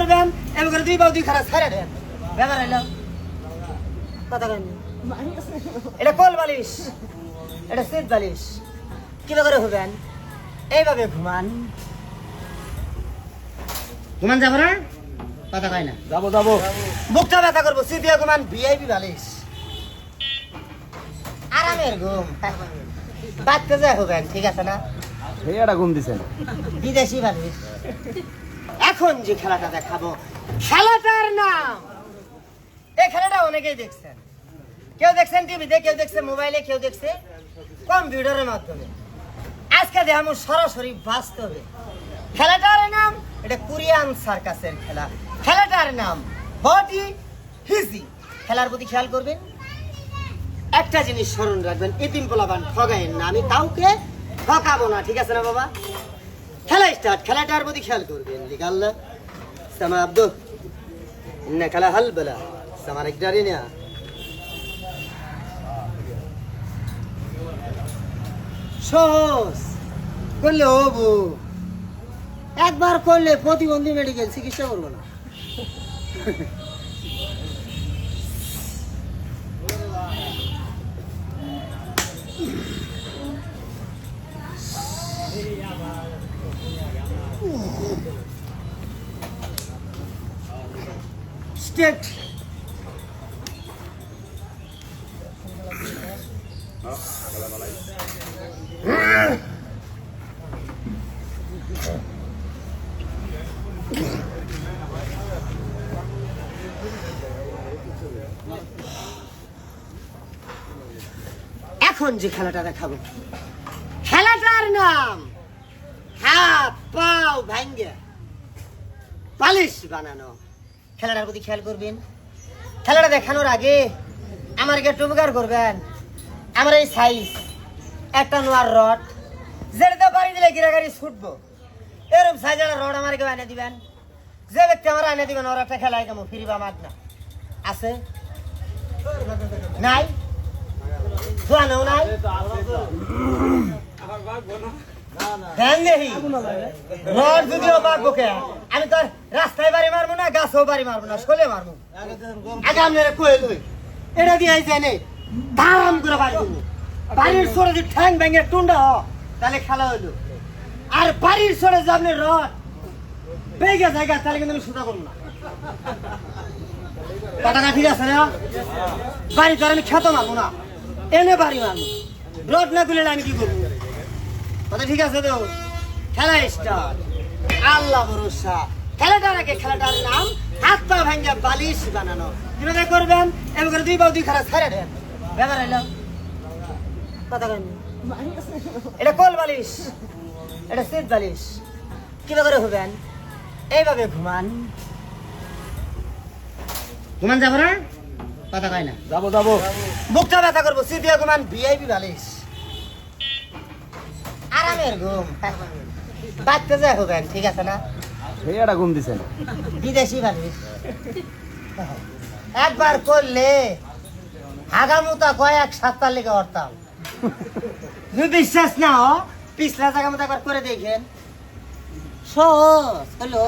করবেন এমন করে দুই বাউ দুই খারাপ ছেড়ে দেন ব্যাপার হইলো কথা কেন এটা কোল বালিশ এটা সিট বালিশ কিভাবে করে হবেন এইভাবে ঘুমান ঘুমান যাবো না কথা কয় না যাবো যাবো বুকটা ব্যথা করবো সিট দিয়ে ঘুমান ভিআইপি বালিশ আরামের ঘুম বাচ্চা যায় হবেন ঠিক আছে না এটা ঘুম দিছেন বিদেশি বালিশ এখন যে খেলাটা দেখাবো খেলাটার নাম এই খেলাটা অনেকেই দেখছেন কেউ দেখছেন টিভিতে কেউ দেখছে মোবাইলে কেউ দেখছে কম্পিউটারের মাধ্যমে আজকে দেখাবো সরাসরি বাস্তবে খেলাটার নাম এটা কোরিয়ান সার্কাসের খেলা খেলাটার নাম বডি হিজি খেলার প্রতি খেয়াল করবেন একটা জিনিস স্মরণ রাখবেন এতিম পোলাপান ঠগায়েন না আমি কাউকে ঠকাবো না ঠিক আছে না বাবা খেলা স্টার্ট খেলাটার প্রতি খেয়াল করবেন লিগাল্লা সামা আব্দু ইন্না খেলা হাল বলা সামার একটারে না সহজ করলে হবো একবার করলে প্রতিবন্ধী মেডিকেল চিকিৎসা করবো না স্টেট এখন যে খেলাটা দেখাবো খেলাটার নাম হাত পাও ভাঙ্গে পালিশ বানানো খেলাটার প্রতি খেয়াল করবেন খেলাটা দেখানোর আগে আমার একটু উপকার করবেন আমার এই সাইজ একটা নোয়ার রড যেটা বাড়ি দিলে গিরাগাড়ি ছুটবো এরকম সাইজের রড আমার কেউ এনে দিবেন যে ব্যক্তি আমার এনে দিবেন ওর একটা খেলায় কেমন ফিরিবা মাগ না আছে নাই জানো নাই রড যদিও মারবো কে আমি তোর রাস্তায় বাড়ি মারবো না গাছেও বাড়ি মারবো না শোলে মারবো আগে আপনারা কয়ে লই এটা দিয়ে জানে দাম করে বাড়ি দেবো বাড়ির সরে যদি ঠ্যাং ভেঙে টুন্ডা হ তাহলে খেলা হইলো আর বাড়ির সরে যে আপনি রড বেগে জায়গা তাহলে কিন্তু আমি সোজা করবো না কথাটা ঠিক আছে না বাড়ি তো আমি খেতে মারবো না এনে বাড়ি মারবো রড না তুলে আমি কি করবো কথা ঠিক আছে তো খেলা স্টার্ট আল্লাহ ভরসা খেলাটার আগে খেলাটার নাম হাত পা ভাঙ্গা বালিশ বানানো কিভাবে করবেন এমন করে দুই বাউ দুই খারাপ ছেড়ে দেন ব্যাপার হইলো কথা কেন এটা কোল বালিশ এটা সিট বালিশ কিভাবে করে হবেন এইভাবে ঘুমান ঘুমান যাবো না কথা কয় না যাবো যাবো বুকটা ব্যথা করবো সিট দিয়ে ঘুমান ভিআইপি বালিশ আরামের ঘুম বাচ্চা যায় হবেন ঠিক আছে না এটা ঘুম দিছেন বিদেশি বালিশ একবার করলে হাগামুতা কয়েক সপ্তাহ লেগে অর্তাম যদি বিশ্বাস না পিছলা জায়গা মতো একবার করে দেখেন সহজ হলো